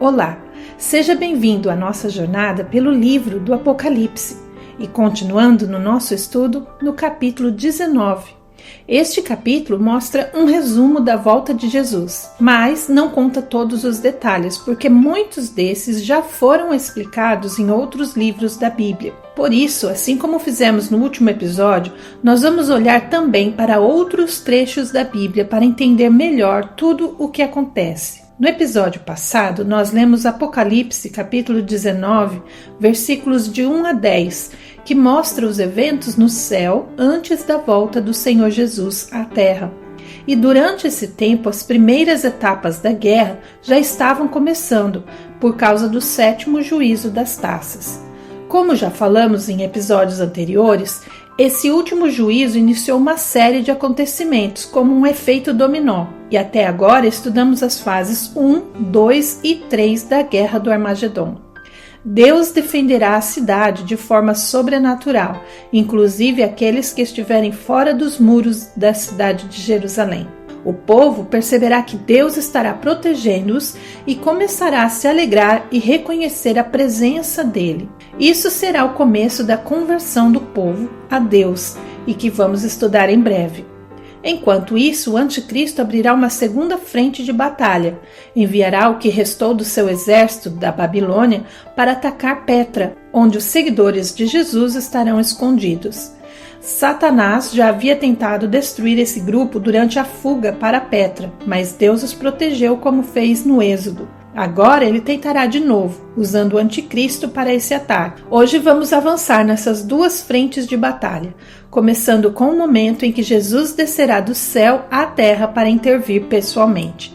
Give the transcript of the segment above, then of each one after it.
Olá, seja bem-vindo à nossa jornada pelo livro do Apocalipse e continuando no nosso estudo no capítulo 19. Este capítulo mostra um resumo da volta de Jesus, mas não conta todos os detalhes, porque muitos desses já foram explicados em outros livros da Bíblia. Por isso, assim como fizemos no último episódio, nós vamos olhar também para outros trechos da Bíblia para entender melhor tudo o que acontece. No episódio passado, nós lemos Apocalipse, capítulo 19, versículos de 1 a 10, que mostra os eventos no céu antes da volta do Senhor Jesus à Terra. E durante esse tempo, as primeiras etapas da guerra já estavam começando, por causa do sétimo juízo das taças. Como já falamos em episódios anteriores, esse último juízo iniciou uma série de acontecimentos, como um efeito dominó, e até agora estudamos as fases 1, 2 e 3 da Guerra do Armagedon. Deus defenderá a cidade de forma sobrenatural, inclusive aqueles que estiverem fora dos muros da cidade de Jerusalém. O povo perceberá que Deus estará protegendo-os e começará a se alegrar e reconhecer a presença dele. Isso será o começo da conversão do povo a Deus e que vamos estudar em breve. Enquanto isso, o anticristo abrirá uma segunda frente de batalha. Enviará o que restou do seu exército da Babilônia para atacar Petra, onde os seguidores de Jesus estarão escondidos. Satanás já havia tentado destruir esse grupo durante a fuga para Petra, mas Deus os protegeu como fez no Êxodo. Agora ele tentará de novo, usando o anticristo para esse ataque. Hoje vamos avançar nessas duas frentes de batalha, começando com o momento em que Jesus descerá do céu à terra para intervir pessoalmente.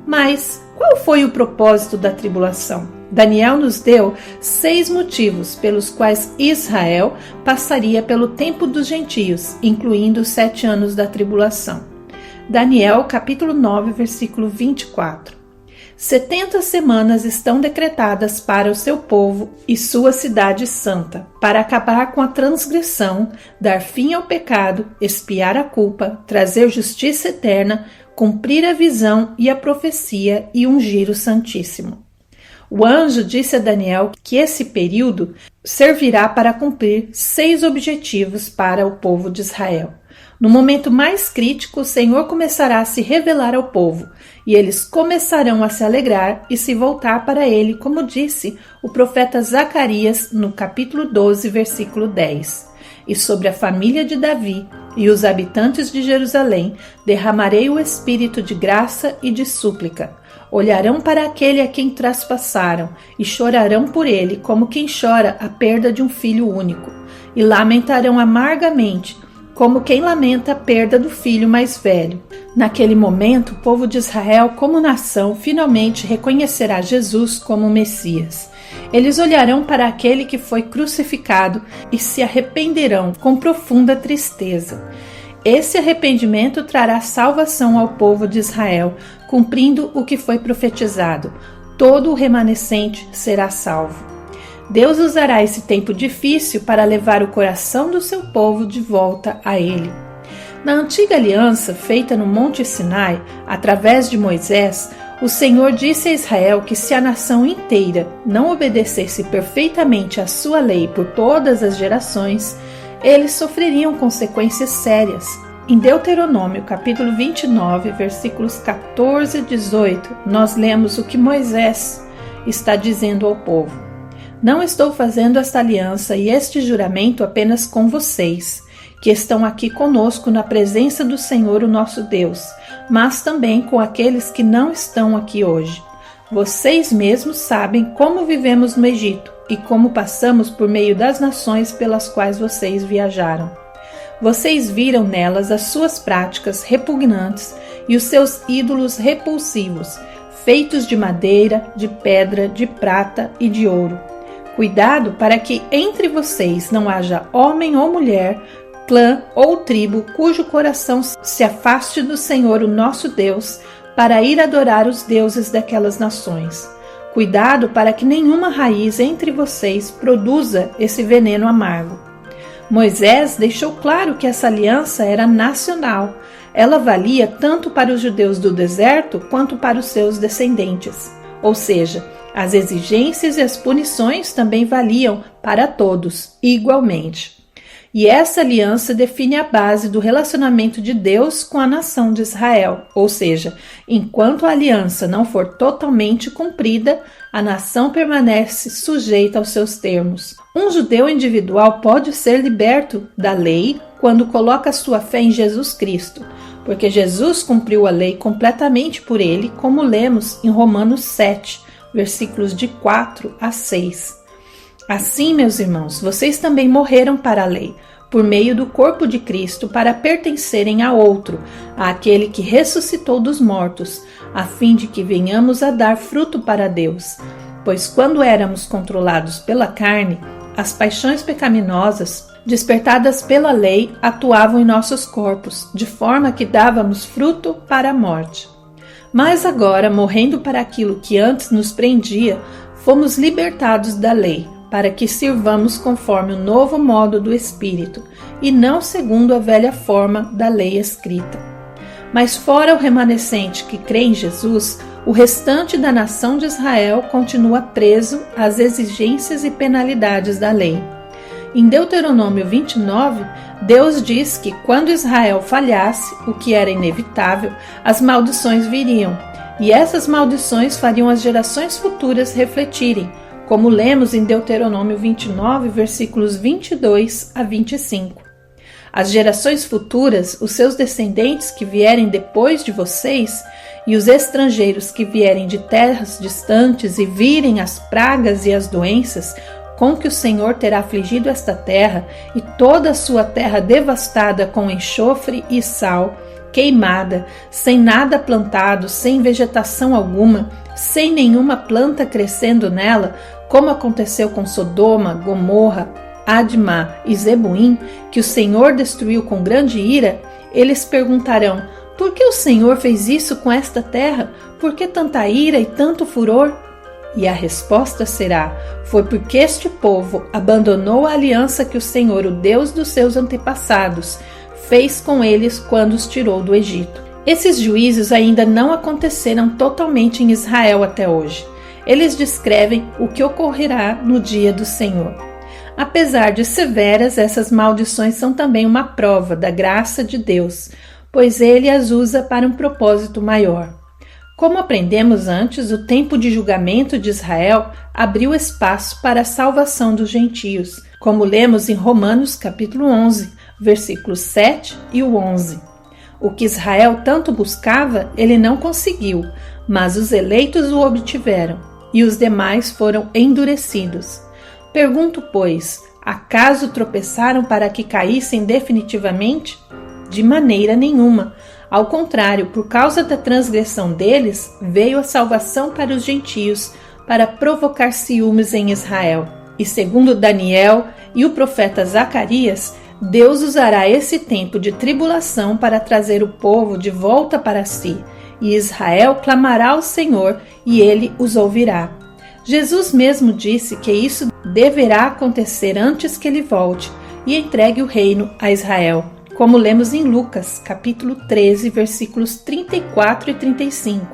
Mas qual foi o propósito da tribulação? Daniel nos deu 6 motivos pelos quais Israel passaria pelo tempo dos gentios, incluindo os 7 anos da tribulação. Daniel, capítulo 9, versículo 24. 70 semanas estão decretadas para o seu povo e sua cidade santa, para acabar com a transgressão, dar fim ao pecado, expiar a culpa, trazer justiça eterna, cumprir a visão e a profecia e ungir o Santíssimo. O anjo disse a Daniel que esse período servirá para cumprir 6 objetivos para o povo de Israel. No momento mais crítico, o Senhor começará a se revelar ao povo, e eles começarão a se alegrar e se voltar para ele, como disse o profeta Zacarias no capítulo 12, versículo 10. E sobre a família de Davi e os habitantes de Jerusalém derramarei o espírito de graça e de súplica. Olharão para aquele a quem traspassaram e chorarão por ele, como quem chora a perda de um filho único, e lamentarão amargamente, como quem lamenta a perda do filho mais velho. Naquele momento, o povo de Israel, como nação, finalmente reconhecerá Jesus como Messias. Eles olharão para aquele que foi crucificado e se arrependerão com profunda tristeza. Esse arrependimento trará salvação ao povo de Israel, cumprindo o que foi profetizado. Todo o remanescente será salvo. Deus usará esse tempo difícil para levar o coração do seu povo de volta a Ele. Na antiga aliança feita no Monte Sinai, através de Moisés, o Senhor disse a Israel que se a nação inteira não obedecesse perfeitamente à sua lei por todas as gerações, eles sofreriam consequências sérias. Em Deuteronômio, capítulo 29, versículos 14 e 18, nós lemos o que Moisés está dizendo ao povo. Não estou fazendo esta aliança e este juramento apenas com vocês, que estão aqui conosco na presença do Senhor, o nosso Deus, mas também com aqueles que não estão aqui hoje. Vocês mesmos sabem como vivemos no Egito e como passamos por meio das nações pelas quais vocês viajaram. Vocês viram nelas as suas práticas repugnantes e os seus ídolos repulsivos, feitos de madeira, de pedra, de prata e de ouro. Cuidado para que entre vocês não haja homem ou mulher, clã ou tribo cujo coração se afaste do Senhor, o nosso Deus, para ir adorar os deuses daquelas nações. Cuidado para que nenhuma raiz entre vocês produza esse veneno amargo. Moisés deixou claro que essa aliança era nacional. Ela valia tanto para os judeus do deserto quanto para os seus descendentes. ou seja, as exigências e as punições também valiam para todos, igualmente. E essa aliança define a base do relacionamento de Deus com a nação de Israel, ou seja, enquanto a aliança não for totalmente cumprida, a nação permanece sujeita aos seus termos. Um judeu individual pode ser liberto da lei quando coloca sua fé em Jesus Cristo, porque Jesus cumpriu a lei completamente por ele, como lemos em Romanos 7, versículos de 4 a 6. Assim, meus irmãos, vocês também morreram para a lei, por meio do corpo de Cristo, para pertencerem a outro, àquele que ressuscitou dos mortos, a fim de que venhamos a dar fruto para Deus. Pois quando éramos controlados pela carne, as paixões pecaminosas, despertadas pela lei, atuavam em nossos corpos, de forma que dávamos fruto para a morte. Mas agora, morrendo para aquilo que antes nos prendia, fomos libertados da lei, para que sirvamos conforme o novo modo do Espírito, e não segundo a velha forma da lei escrita. Mas fora o remanescente que crê em Jesus, o restante da nação de Israel continua preso às exigências e penalidades da lei. Em Deuteronômio 29, Deus diz que quando Israel falhasse, o que era inevitável, as maldições viriam, e essas maldições fariam as gerações futuras refletirem, como lemos em Deuteronômio 29, versículos 22 a 25. As gerações futuras, os seus descendentes que vierem depois de vocês, e os estrangeiros que vierem de terras distantes e virem as pragas e as doenças com que o Senhor terá afligido esta terra, e toda a sua terra devastada com enxofre e sal, queimada, sem nada plantado, sem vegetação alguma, sem nenhuma planta crescendo nela, como aconteceu com Sodoma, Gomorra, Admá e Zeboim, que o Senhor destruiu com grande ira, eles perguntarão: por que o Senhor fez isso com esta terra? Por que tanta ira e tanto furor? E a resposta será: foi porque este povo abandonou a aliança que o Senhor, o Deus dos seus antepassados, fez com eles quando os tirou do Egito. Esses juízos ainda não aconteceram totalmente em Israel até hoje. Eles descrevem o que ocorrerá no dia do Senhor. Apesar de severas, essas maldições são também uma prova da graça de Deus, pois Ele as usa para um propósito maior. Como aprendemos antes, o tempo de julgamento de Israel abriu espaço para a salvação dos gentios, como lemos em Romanos capítulo 11, versículos 7 e o 11. O que Israel tanto buscava, ele não conseguiu, mas os eleitos o obtiveram, e os demais foram endurecidos. Pergunto, pois, acaso tropeçaram para que caíssem definitivamente? De maneira nenhuma. Ao contrário, por causa da transgressão deles, veio a salvação para os gentios, para provocar ciúmes em Israel. E segundo Daniel e o profeta Zacarias, Deus usará esse tempo de tribulação para trazer o povo de volta para si, e Israel clamará ao Senhor, e ele os ouvirá. Jesus mesmo disse que isso deverá acontecer antes que ele volte e entregue o reino a Israel, como lemos em Lucas, capítulo 13, versículos 34 e 35.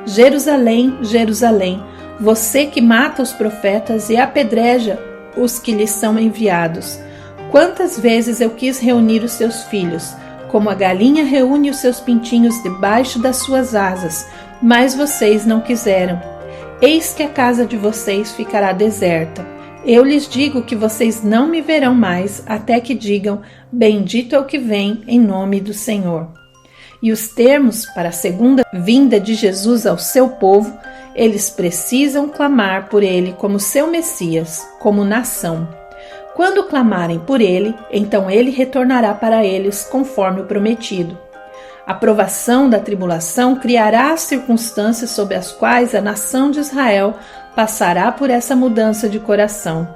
Jerusalém, Jerusalém, você que mata os profetas e apedreja os que lhes são enviados. Quantas vezes eu quis reunir os seus filhos, como a galinha reúne os seus pintinhos debaixo das suas asas, mas vocês não quiseram. Eis que a casa de vocês ficará deserta. Eu lhes digo que vocês não me verão mais, até que digam: bendito é o que vem em nome do Senhor. E os termos para a segunda vinda de Jesus ao seu povo, eles precisam clamar por ele como seu Messias, como nação. Quando clamarem por ele, então ele retornará para eles conforme o prometido. A provação da tribulação criará as circunstâncias sob as quais a nação de Israel passará por essa mudança de coração.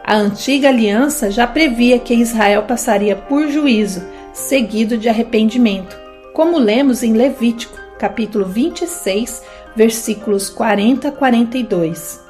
A antiga aliança já previa que Israel passaria por juízo, seguido de arrependimento, como lemos em Levítico, capítulo 26, versículos 40 a 42.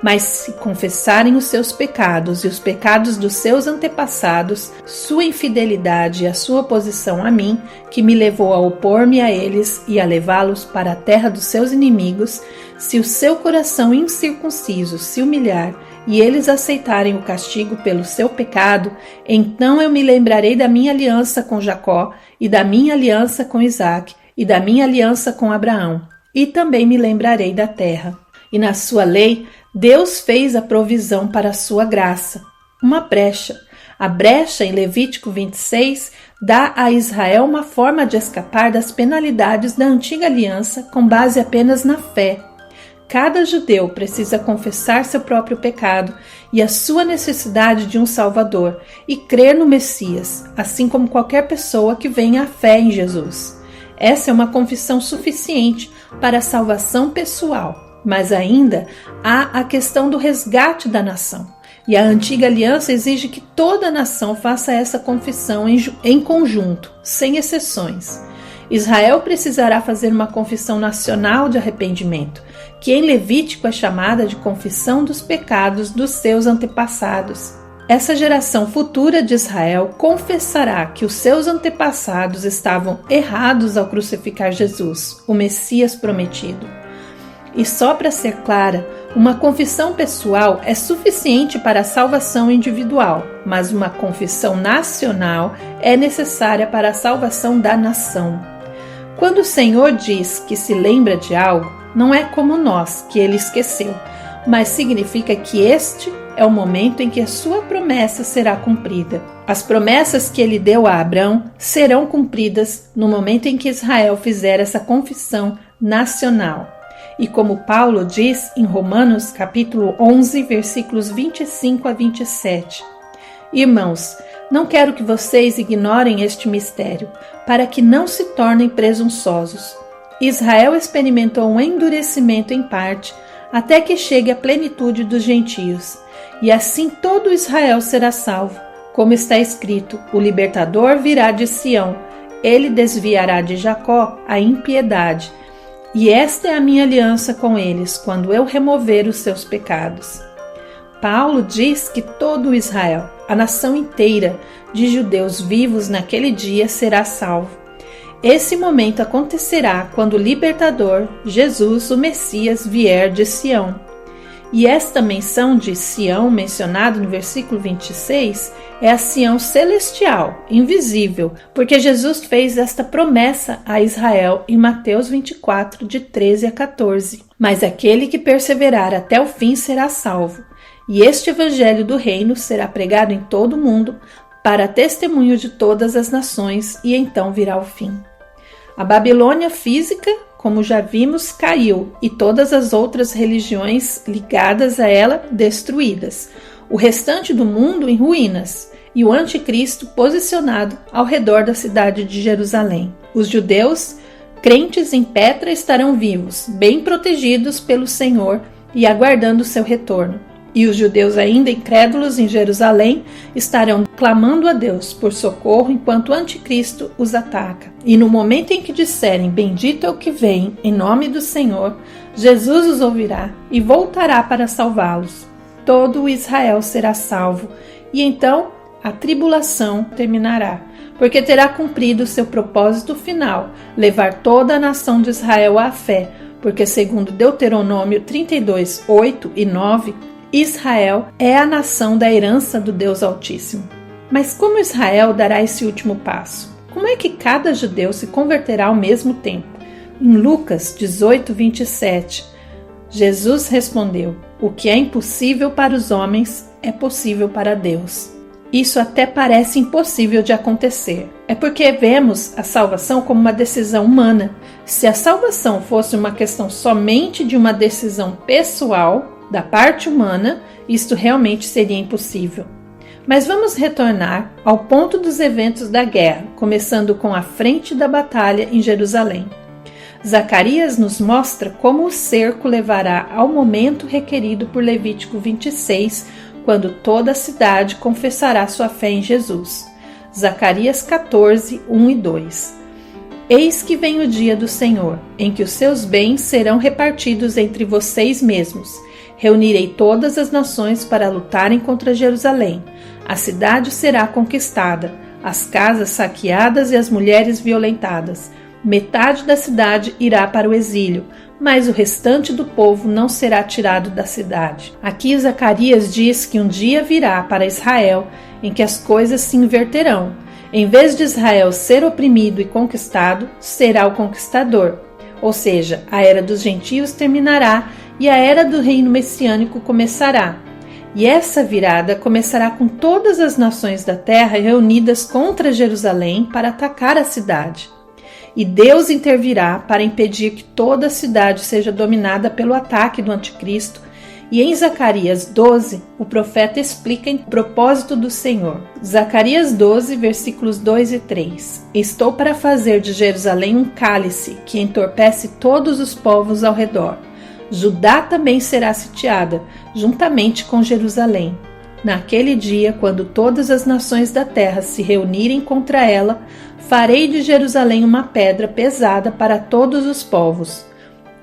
Mas se confessarem os seus pecados e os pecados dos seus antepassados, sua infidelidade e a sua oposição a mim, que me levou a opor-me a eles e a levá-los para a terra dos seus inimigos, se o seu coração incircunciso se humilhar e eles aceitarem o castigo pelo seu pecado, então eu me lembrarei da minha aliança com Jacó e da minha aliança com Isaque e da minha aliança com Abraão, e também me lembrarei da terra. E na sua lei, Deus fez a provisão para a sua graça, uma brecha. A brecha em Levítico 26 dá a Israel uma forma de escapar das penalidades da antiga aliança com base apenas na fé. Cada judeu precisa confessar seu próprio pecado e a sua necessidade de um Salvador e crer no Messias, assim como qualquer pessoa que venha à fé em Jesus. Essa é uma confissão suficiente para a salvação pessoal. Mas ainda há a questão do resgate da nação. E a antiga aliança exige que toda a nação faça essa confissão em conjunto, sem exceções. Israel precisará fazer uma confissão nacional de arrependimento, que em Levítico é chamada de confissão dos pecados dos seus antepassados. Essa geração futura de Israel confessará que os seus antepassados estavam errados ao crucificar Jesus, o Messias prometido. E só para ser clara, uma confissão pessoal é suficiente para a salvação individual, mas uma confissão nacional é necessária para a salvação da nação. Quando o Senhor diz que se lembra de algo, não é como nós, que ele esqueceu, mas significa que este é o momento em que a sua promessa será cumprida. As promessas que ele deu a Abraão serão cumpridas no momento em que Israel fizer essa confissão nacional. E como Paulo diz em Romanos capítulo 11, versículos 25 a 27. Irmãos, não quero que vocês ignorem este mistério, para que não se tornem presunçosos. Israel experimentou um endurecimento em parte, até que chegue à plenitude dos gentios. E assim todo Israel será salvo. Como está escrito, o libertador virá de Sião, ele desviará de Jacó a impiedade. E esta é a minha aliança com eles, quando eu remover os seus pecados. Paulo diz que todo Israel, a nação inteira de judeus vivos naquele dia, será salvo. Esse momento acontecerá quando o libertador, Jesus, o Messias, vier de Sião. E esta menção de Sião, mencionada no versículo 26, é a Sião celestial, invisível, porque Jesus fez esta promessa a Israel em Mateus 24, de 13 a 14. Mas aquele que perseverar até o fim será salvo. E este evangelho do reino será pregado em todo o mundo, para testemunho de todas as nações, e então virá o fim. A Babilônia física, como já vimos, caiu, e todas as outras religiões ligadas a ela destruídas. O restante do mundo em ruínas, e o anticristo posicionado ao redor da cidade de Jerusalém. Os judeus, crentes em Petra, estarão vivos, bem protegidos pelo Senhor e aguardando seu retorno. E os judeus ainda incrédulos em Jerusalém estarão clamando a Deus por socorro enquanto o anticristo os ataca. E no momento em que disserem, bendito é o que vem, em nome do Senhor, Jesus os ouvirá e voltará para salvá-los. Todo o Israel será salvo, e então a tribulação terminará, porque terá cumprido seu propósito final, levar toda a nação de Israel à fé, porque segundo Deuteronômio 32, 8 e 9, Israel é a nação da herança do Deus Altíssimo. Mas como Israel dará esse último passo? Como é que cada judeu se converterá ao mesmo tempo? Em Lucas 18, 27, Jesus respondeu: o que é impossível para os homens é possível para Deus. Isso até parece impossível de acontecer. É porque vemos a salvação como uma decisão humana. Se a salvação fosse uma questão somente de uma decisão pessoal, da parte humana, isto realmente seria impossível. Mas vamos retornar ao ponto dos eventos da guerra, começando com a frente da batalha em Jerusalém. Zacarias nos mostra como o cerco levará ao momento requerido por Levítico 26, quando toda a cidade confessará sua fé em Jesus. Zacarias 14, 1 e 2. Eis que vem o dia do Senhor, em que os seus bens serão repartidos entre vocês mesmos. Reunirei todas as nações para lutarem contra Jerusalém. A cidade será conquistada, as casas saqueadas e as mulheres violentadas. Metade da cidade irá para o exílio, mas o restante do povo não será tirado da cidade. Aqui Zacarias diz que um dia virá para Israel em que as coisas se inverterão. Em vez de Israel ser oprimido e conquistado, será o conquistador. Ou seja, a era dos gentios terminará e a era do reino messiânico começará. E essa virada começará com todas as nações da terra reunidas contra Jerusalém para atacar a cidade. E Deus intervirá para impedir que toda a cidade seja dominada pelo ataque do anticristo. E em Zacarias 12, o profeta explica o propósito do Senhor. Zacarias 12, versículos 2 e 3. Estou para fazer de Jerusalém um cálice que entorpece todos os povos ao redor. Judá também será sitiada, juntamente com Jerusalém. Naquele dia, quando todas as nações da terra se reunirem contra ela, farei de Jerusalém uma pedra pesada para todos os povos.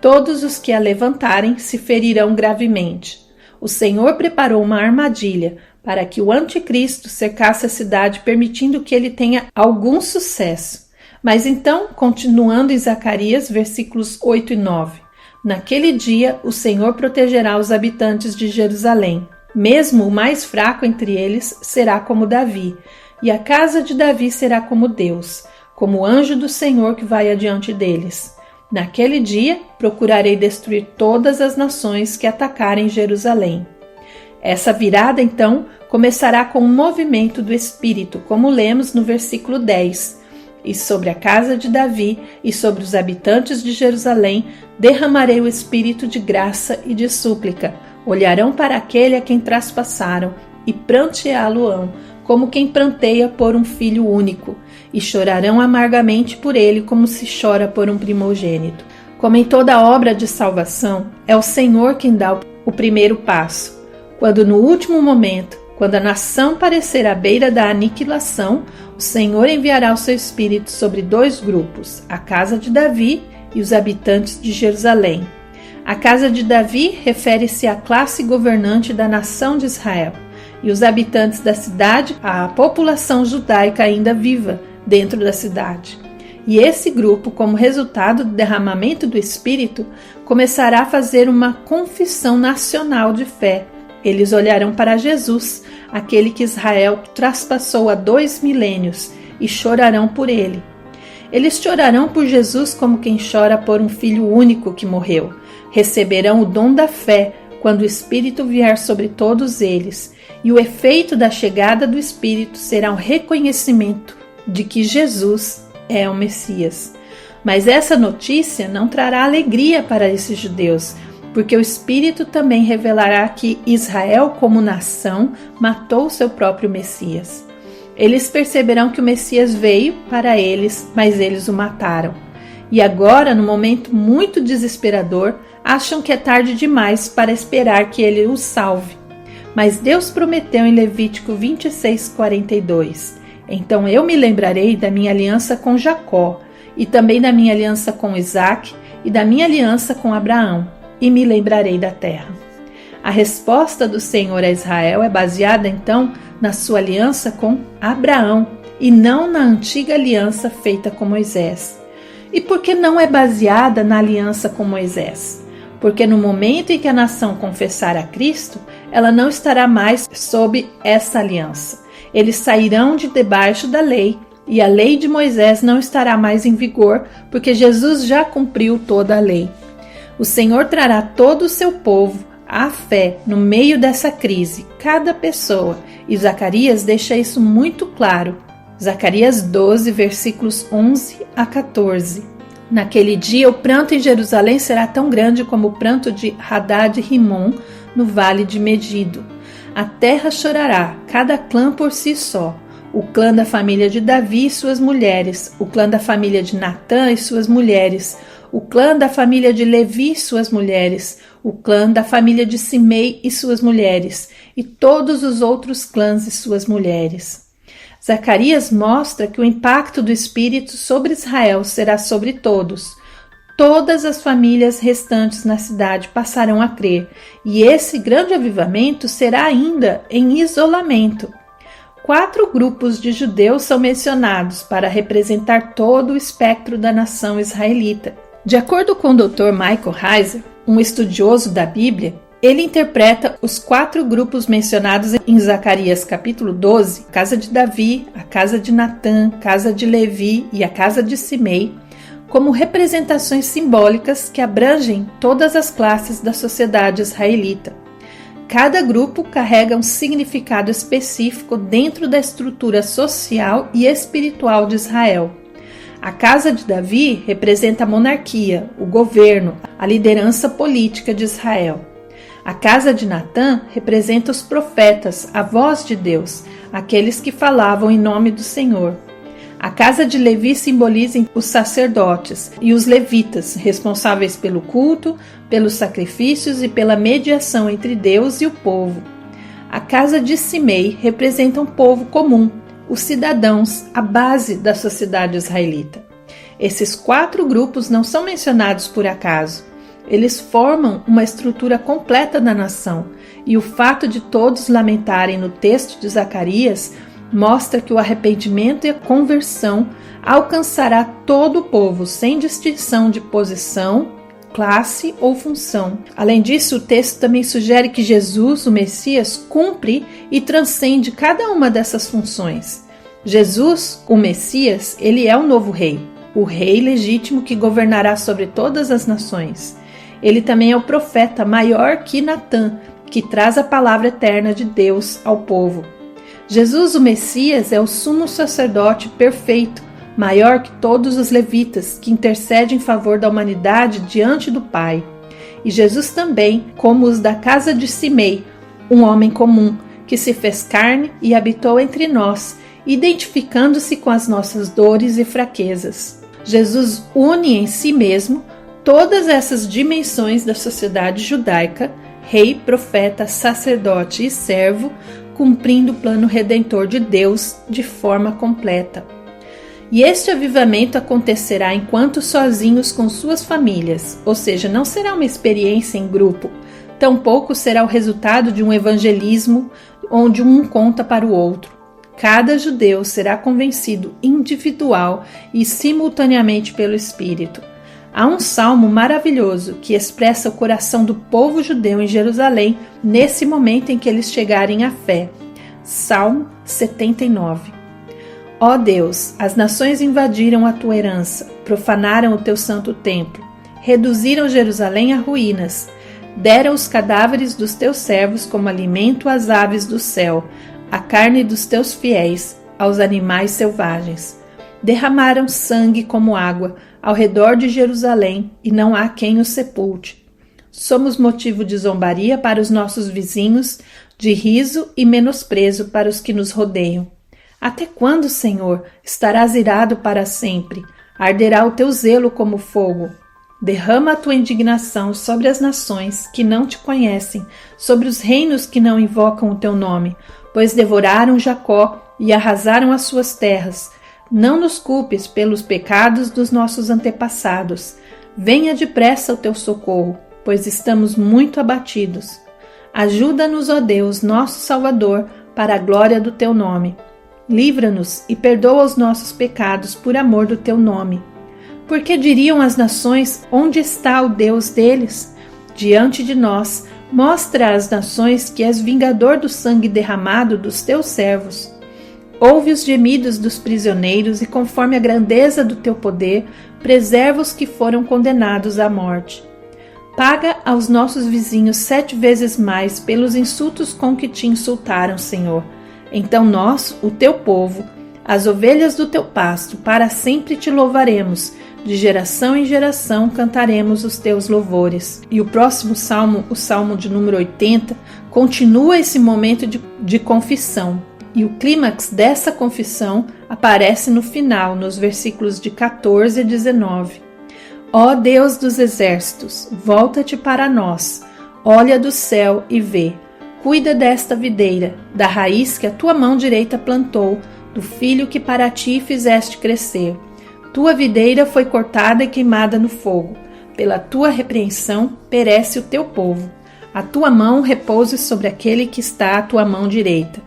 Todos os que a levantarem se ferirão gravemente. O Senhor preparou uma armadilha para que o anticristo cercasse a cidade, permitindo que ele tenha algum sucesso. Mas então, continuando em Zacarias, versículos 8 e 9. Naquele dia, o Senhor protegerá os habitantes de Jerusalém. Mesmo o mais fraco entre eles será como Davi, e a casa de Davi será como Deus, como o anjo do Senhor que vai adiante deles. Naquele dia, procurarei destruir todas as nações que atacarem Jerusalém. Essa virada, então, começará com um movimento do Espírito, como lemos no versículo 10. E sobre a casa de Davi e sobre os habitantes de Jerusalém derramarei o espírito de graça e de súplica. Olharão para aquele a quem traspassaram e pranteá-lo-ão, como quem pranteia por um filho único, e chorarão amargamente por ele como se chora por um primogênito. Como em toda obra de salvação, é o Senhor quem dá o primeiro passo. Quando no último momento, quando a nação parecer à beira da aniquilação, o Senhor enviará o seu Espírito sobre dois grupos, a casa de Davi e os habitantes de Jerusalém. A casa de Davi refere-se à classe governante da nação de Israel, e os habitantes da cidade, à população judaica ainda viva dentro da cidade. E esse grupo, como resultado do derramamento do Espírito, começará a fazer uma confissão nacional de fé. Eles olharão para Jesus, aquele que Israel traspassou há 2 milênios, e chorarão por ele. Eles chorarão por Jesus como quem chora por um filho único que morreu. Receberão o dom da fé quando o Espírito vier sobre todos eles, e o efeito da chegada do Espírito será um reconhecimento de que Jesus é o Messias. Mas essa notícia não trará alegria para esses judeus, porque o Espírito também revelará que Israel, como nação, matou seu próprio Messias. Eles perceberão que o Messias veio para eles, mas eles o mataram. E agora, num momento muito desesperador, acham que é tarde demais para esperar que ele os salve. Mas Deus prometeu em Levítico 26:42: Então eu me lembrarei da minha aliança com Jacó, e também da minha aliança com Isaque, e da minha aliança com Abraão, e me lembrarei da terra. A resposta do Senhor a Israel é baseada, então, na sua aliança com Abraão, e não na antiga aliança feita com Moisés. E por que não é baseada na aliança com Moisés? Porque no momento em que a nação confessar a Cristo, ela não estará mais sob essa aliança. Eles sairão de debaixo da lei, e a lei de Moisés não estará mais em vigor, porque Jesus já cumpriu toda a lei. O Senhor trará todo o seu povo à fé no meio dessa crise, cada pessoa, e Zacarias deixa isso muito claro. Zacarias 12, versículos 11 a 14. Naquele dia, o pranto em Jerusalém será tão grande como o pranto de Hadad e Rimon no vale de Megido. A terra chorará, cada clã por si só. O clã da família de Davi e suas mulheres, o clã da família de Natã e suas mulheres, o clã da família de Levi e suas mulheres, o clã da família de Simei e suas mulheres, e todos os outros clãs e suas mulheres. Zacarias mostra que o impacto do Espírito sobre Israel será sobre todos. todas as famílias restantes na cidade passarão a crer, e esse grande avivamento será ainda em isolamento. 4 grupos de judeus são mencionados para representar todo o espectro da nação israelita. De acordo com o Dr. Michael Heiser, um estudioso da Bíblia, ele interpreta os 4 grupos mencionados em Zacarias capítulo 12, a casa de Davi, a casa de Natã, a casa de Levi e a casa de Simei, como representações simbólicas que abrangem todas as classes da sociedade israelita. Cada grupo carrega um significado específico dentro da estrutura social e espiritual de Israel. A casa de Davi representa a monarquia, o governo, a liderança política de Israel. A casa de Natã representa os profetas, a voz de Deus, aqueles que falavam em nome do Senhor. A casa de Levi simboliza os sacerdotes e os levitas, responsáveis pelo culto, pelos sacrifícios e pela mediação entre Deus e o povo. A casa de Simei representa um povo comum, os cidadãos, a base da sociedade israelita. Esses 4 grupos não são mencionados por acaso. Eles formam uma estrutura completa da nação, e o fato de todos lamentarem no texto de Zacarias mostra que o arrependimento e a conversão alcançará todo o povo, sem distinção de posição, classe ou função. Além disso, o texto também sugere que Jesus, o Messias, cumpre e transcende cada uma dessas funções. Jesus, o Messias, ele é o novo rei, o rei legítimo que governará sobre todas as nações. Ele também é o profeta maior que Natã, que traz a palavra eterna de Deus ao povo. Jesus, o Messias, é o sumo sacerdote perfeito, maior que todos os levitas, que intercede em favor da humanidade diante do Pai. E Jesus também, como os da casa de Simei, um homem comum, que se fez carne e habitou entre nós, identificando-se com as nossas dores e fraquezas. Jesus une em si mesmo todas essas dimensões da sociedade judaica, rei, profeta, sacerdote e servo, cumprindo o plano redentor de Deus de forma completa. E este avivamento acontecerá enquanto sozinhos com suas famílias, ou seja, não será uma experiência em grupo, tampouco será o resultado de um evangelismo onde um conta para o outro. Cada judeu será convencido individual e simultaneamente pelo Espírito. Há um salmo maravilhoso que expressa o coração do povo judeu em Jerusalém nesse momento em que eles chegarem à fé. Salmo 79. Ó Deus, as nações invadiram a tua herança, profanaram o teu santo templo, reduziram Jerusalém a ruínas, deram os cadáveres dos teus servos como alimento às aves do céu, a carne dos teus fiéis, aos animais selvagens. Derramaram sangue como água ao redor de Jerusalém, e não há quem os sepulte. Somos motivo de zombaria para os nossos vizinhos, de riso e menosprezo para os que nos rodeiam. Até quando, Senhor, estarás irado para sempre? Arderá o teu zelo como fogo. Derrama a tua indignação sobre as nações que não te conhecem, sobre os reinos que não invocam o teu nome, pois devoraram Jacó e arrasaram as suas terras. Não nos culpes pelos pecados dos nossos antepassados. Venha depressa o teu socorro, pois estamos muito abatidos. Ajuda-nos, ó Deus, nosso Salvador, para a glória do teu nome. Livra-nos e perdoa os nossos pecados por amor do teu nome. Porque diriam as nações, onde está o Deus deles? Diante de nós, mostra às nações que és vingador do sangue derramado dos teus servos. Ouve os gemidos dos prisioneiros e, conforme a grandeza do teu poder, preserva os que foram condenados à morte. Paga aos nossos vizinhos 7 vezes mais pelos insultos com que te insultaram, Senhor. Então nós, o teu povo, as ovelhas do teu pasto, para sempre te louvaremos. De geração em geração cantaremos os teus louvores. E o próximo salmo, o salmo de número 80, continua esse momento de confissão. E o clímax dessa confissão aparece no final, nos versículos de 14 a 19. Ó Deus dos exércitos, volta-te para nós. Olha do céu e vê. Cuida desta videira, da raiz que a tua mão direita plantou, do filho que para ti fizeste crescer. Tua videira foi cortada e queimada no fogo. pela tua repreensão perece o teu povo. A tua mão repouse sobre aquele que está à tua mão direita,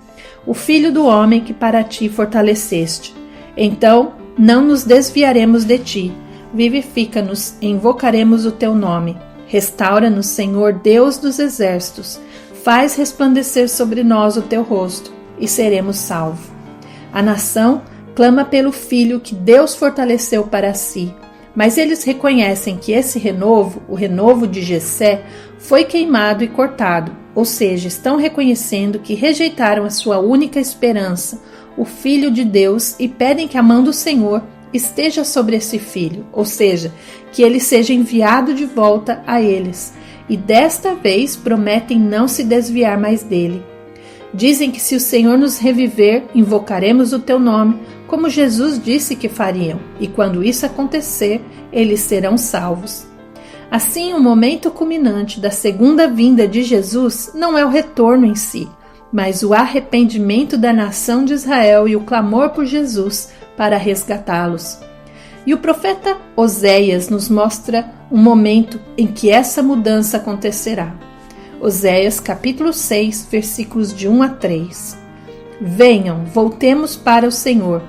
o filho do homem que para ti fortaleceste. Então não nos desviaremos de ti. Vivifica-nos e invocaremos o teu nome. Restaura-nos, Senhor Deus dos exércitos. Faz resplandecer sobre nós o teu rosto e seremos salvos. A nação clama pelo filho que Deus fortaleceu para si, mas eles reconhecem que esse renovo, o renovo de Jessé, foi queimado e cortado, ou seja, estão reconhecendo que rejeitaram a sua única esperança, o Filho de Deus, e pedem que a mão do Senhor esteja sobre esse filho, ou seja, que ele seja enviado de volta a eles, e desta vez prometem não se desviar mais dele. Dizem que se o Senhor nos reviver, invocaremos o teu nome, como Jesus disse que fariam, e quando isso acontecer, eles serão salvos. Assim, o momento culminante da segunda vinda de Jesus não é o retorno em si, mas o arrependimento da nação de Israel e o clamor por Jesus para resgatá-los. E o profeta Oséias nos mostra um momento em que essa mudança acontecerá. Oséias capítulo 6, versículos de 1 a 3. Venham, voltemos para o Senhor.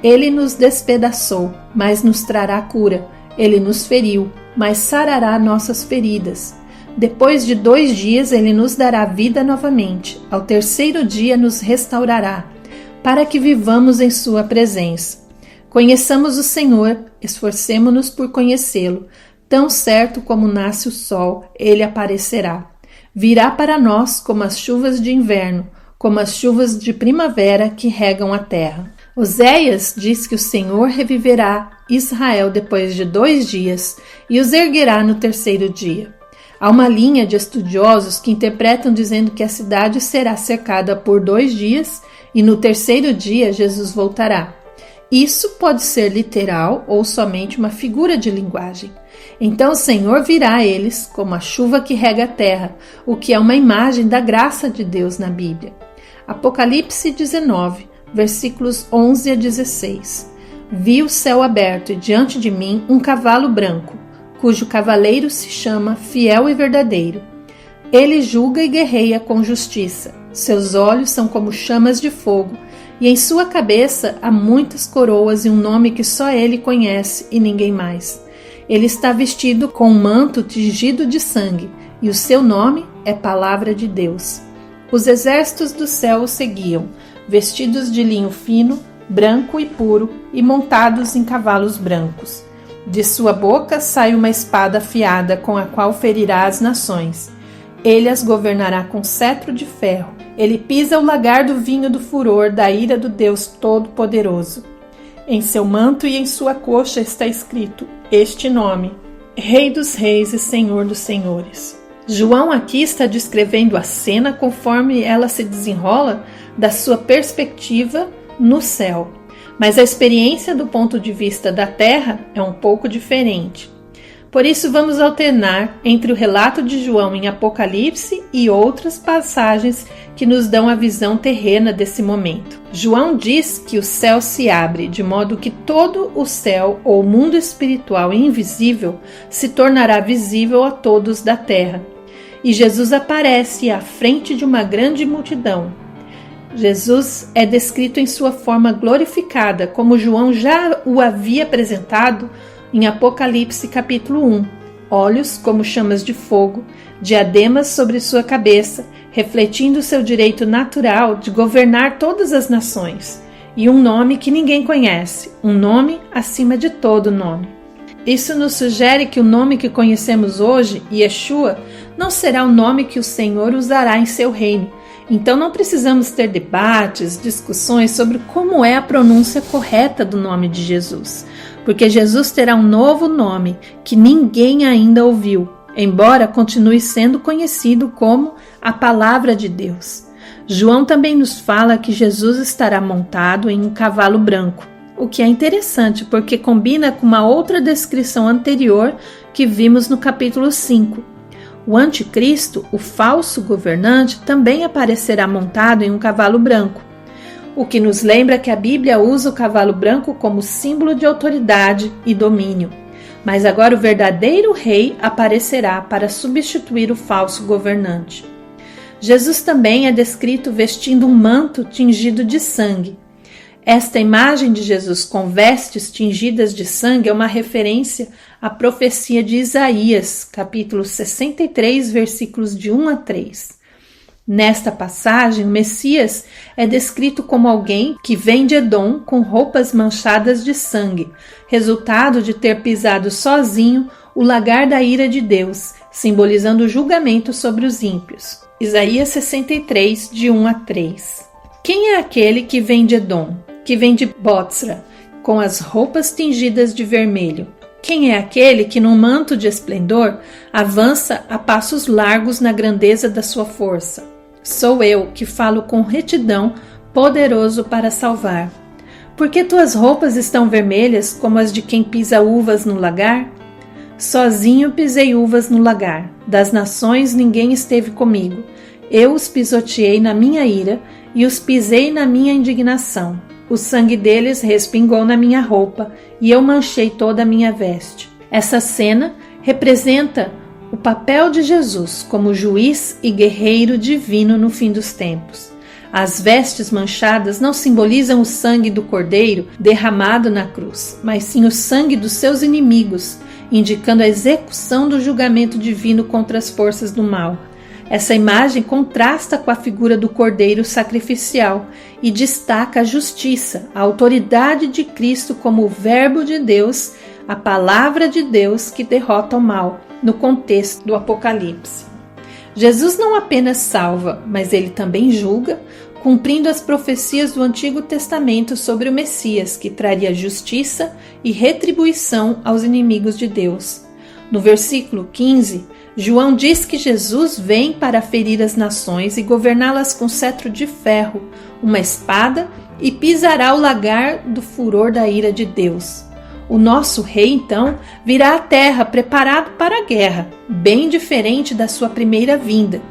Ele nos despedaçou, mas nos trará cura. Ele nos feriu, mas sarará nossas feridas. Depois de 2 dias ele nos dará vida novamente. Ao terceiro dia nos restaurará, para que vivamos em sua presença. Conheçamos o Senhor, esforcemo-nos por conhecê-lo. Tão certo como nasce o sol, ele aparecerá. Virá para nós como as chuvas de inverno, como as chuvas de primavera que regam a terra. Oséias diz que o Senhor reviverá Israel depois de 2 dias e os erguerá no terceiro dia. Há uma linha de estudiosos que interpretam dizendo que a cidade será cercada por 2 dias e no terceiro dia Jesus voltará. Isso pode ser literal ou somente uma figura de linguagem. Então o Senhor virá a eles como a chuva que rega a terra, o que é uma imagem da graça de Deus na Bíblia. Apocalipse 19, versículos 11 a 16. Vi o céu aberto e diante de mim um cavalo branco, cujo cavaleiro se chama Fiel e Verdadeiro. Ele julga e guerreia com justiça. Seus olhos são como chamas de fogo, e em sua cabeça há muitas coroas e um nome que só ele conhece e ninguém mais. Ele está vestido com um manto tingido de sangue, e o seu nome é Palavra de Deus. Os exércitos do céu o seguiam, vestidos de linho fino, branco e puro, e montados em cavalos brancos. De sua boca sai uma espada afiada com a qual ferirá as nações. Ele as governará com cetro de ferro. Ele pisa o lagar do vinho do furor da ira do Deus Todo-Poderoso. Em seu manto e em sua coxa está escrito este nome: Rei dos Reis e Senhor dos Senhores. João aqui está descrevendo a cena conforme ela se desenrola da sua perspectiva no céu. Mas a experiência do ponto de vista da terra é um pouco diferente. Por isso vamos alternar entre o relato de João em Apocalipse e outras passagens que nos dão a visão terrena desse momento. João diz que o céu se abre, de modo que todo o céu ou mundo espiritual e invisível se tornará visível a todos da terra. E Jesus aparece à frente de uma grande multidão. Jesus é descrito em sua forma glorificada, como João já o havia apresentado em Apocalipse capítulo 1, olhos como chamas de fogo, diademas sobre sua cabeça, refletindo seu direito natural de governar todas as nações, e um nome que ninguém conhece, um nome acima de todo nome. Isso nos sugere que o nome que conhecemos hoje, Yeshua, não será o nome que o Senhor usará em seu reino. Então não precisamos ter debates, discussões sobre como é a pronúncia correta do nome de Jesus, porque Jesus terá um novo nome que ninguém ainda ouviu, embora continue sendo conhecido como a Palavra de Deus. João também nos fala que Jesus estará montado em um cavalo branco, o que é interessante porque combina com uma outra descrição anterior que vimos no capítulo 5. O anticristo, o falso governante, também aparecerá montado em um cavalo branco, o que nos lembra que a Bíblia usa o cavalo branco como símbolo de autoridade e domínio. Mas agora o verdadeiro rei aparecerá para substituir o falso governante. Jesus também é descrito vestindo um manto tingido de sangue. Esta imagem de Jesus com vestes tingidas de sangue é uma referência à profecia de Isaías, capítulo 63, versículos de 1 a 3. Nesta passagem, o Messias é descrito como alguém que vem de Edom com roupas manchadas de sangue, resultado de ter pisado sozinho o lagar da ira de Deus, simbolizando o julgamento sobre os ímpios. Isaías 63, de 1 a 3. Quem é aquele que vem de Edom, que vem de Bótsra, com as roupas tingidas de vermelho? Quem é aquele que, num manto de esplendor, avança a passos largos na grandeza da sua força? Sou eu que falo com retidão, poderoso para salvar. Por que tuas roupas estão vermelhas como as de quem pisa uvas no lagar? Sozinho pisei uvas no lagar. Das nações ninguém esteve comigo. Eu os pisoteei na minha ira e os pisei na minha indignação. O sangue deles respingou na minha roupa e eu manchei toda a minha veste. Essa cena representa o papel de Jesus como juiz e guerreiro divino no fim dos tempos. As vestes manchadas não simbolizam o sangue do Cordeiro derramado na cruz, mas sim o sangue dos seus inimigos, indicando a execução do julgamento divino contra as forças do mal. Essa imagem contrasta com a figura do Cordeiro sacrificial e destaca a justiça, a autoridade de Cristo como o Verbo de Deus, a palavra de Deus que derrota o mal, no contexto do Apocalipse. Jesus não apenas salva, mas ele também julga, cumprindo as profecias do Antigo Testamento sobre o Messias, que traria justiça e retribuição aos inimigos de Deus. No versículo 15, João diz que Jesus vem para ferir as nações e governá-las com cetro de ferro, uma espada, e pisará o lagar do furor da ira de Deus. O nosso rei, então, virá à terra preparado para a guerra, bem diferente da sua primeira vinda.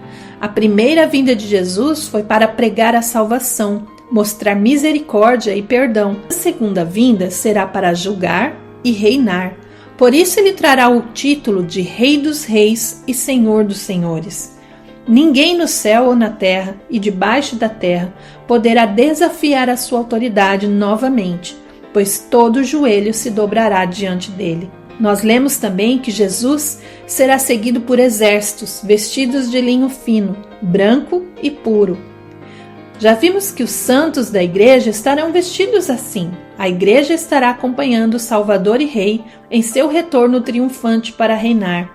A primeira vinda de Jesus foi para pregar a salvação, mostrar misericórdia e perdão. A segunda vinda será para julgar e reinar. Por isso ele trará o título de Rei dos Reis e Senhor dos Senhores. Ninguém no céu ou na terra e debaixo da terra poderá desafiar a sua autoridade novamente, pois todo joelho se dobrará diante dele. Nós lemos também que Jesus será seguido por exércitos vestidos de linho fino, branco e puro. Já vimos que os santos da igreja estarão vestidos assim. A igreja estará acompanhando o Salvador e Rei em seu retorno triunfante para reinar.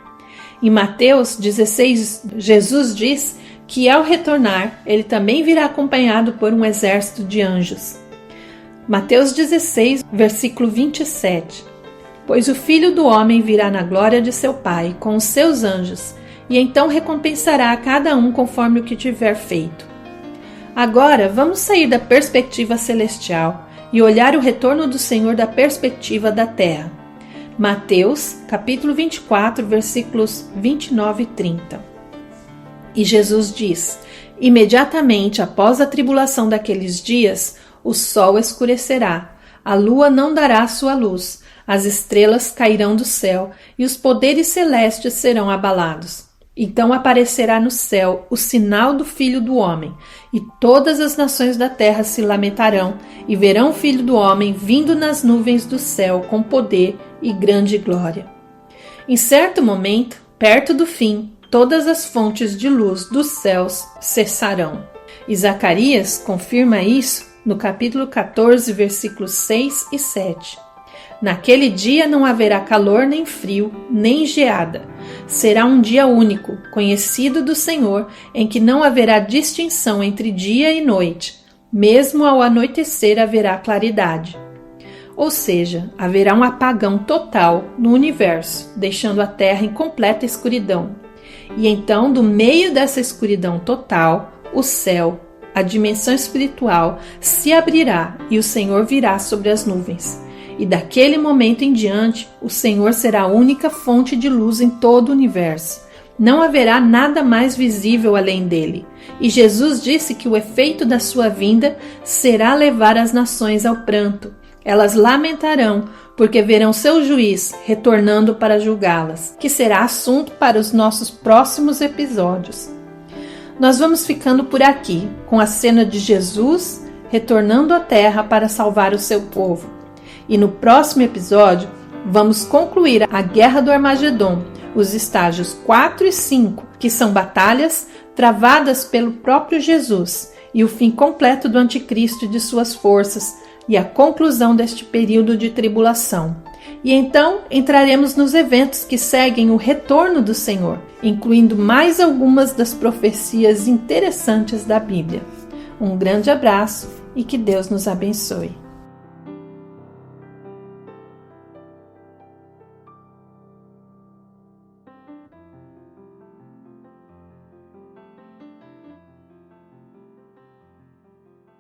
Em Mateus 16, Jesus diz que ao retornar, ele também virá acompanhado por um exército de anjos. Mateus 16, versículo 27. Pois o Filho do Homem virá na glória de seu Pai, com os seus anjos, e então recompensará a cada um conforme o que tiver feito. Agora, vamos sair da perspectiva celestial e olhar o retorno do Senhor da perspectiva da terra. Mateus, capítulo 24, versículos 29 e 30. E Jesus diz: imediatamente após a tribulação daqueles dias, o sol escurecerá, a lua não dará sua luz, as estrelas cairão do céu e os poderes celestes serão abalados. Então aparecerá no céu o sinal do Filho do Homem, e todas as nações da terra se lamentarão e verão o Filho do Homem vindo nas nuvens do céu com poder e grande glória. Em certo momento, perto do fim, todas as fontes de luz dos céus cessarão. E Zacarias confirma isso no capítulo 14, versículos 6 e 7. Naquele dia não haverá calor nem frio, nem geada. Será um dia único, conhecido do Senhor, em que não haverá distinção entre dia e noite. Mesmo ao anoitecer haverá claridade. Ou seja, haverá um apagão total no universo, deixando a Terra em completa escuridão. E então, do meio dessa escuridão total, o céu, a dimensão espiritual, se abrirá e o Senhor virá sobre as nuvens. E daquele momento em diante, o Senhor será a única fonte de luz em todo o universo. Não haverá nada mais visível além dele. E Jesus disse que o efeito da sua vinda será levar as nações ao pranto. Elas lamentarão porque verão seu juiz retornando para julgá-las, que será assunto para os nossos próximos episódios. Nós vamos ficando por aqui, com a cena de Jesus retornando à terra para salvar o seu povo. E no próximo episódio, vamos concluir a Guerra do Armagedon, os estágios 4 e 5, que são batalhas travadas pelo próprio Jesus, e o fim completo do anticristo e de suas forças, e a conclusão deste período de tribulação. E então entraremos nos eventos que seguem o retorno do Senhor, incluindo mais algumas das profecias interessantes da Bíblia. Um grande abraço e que Deus nos abençoe.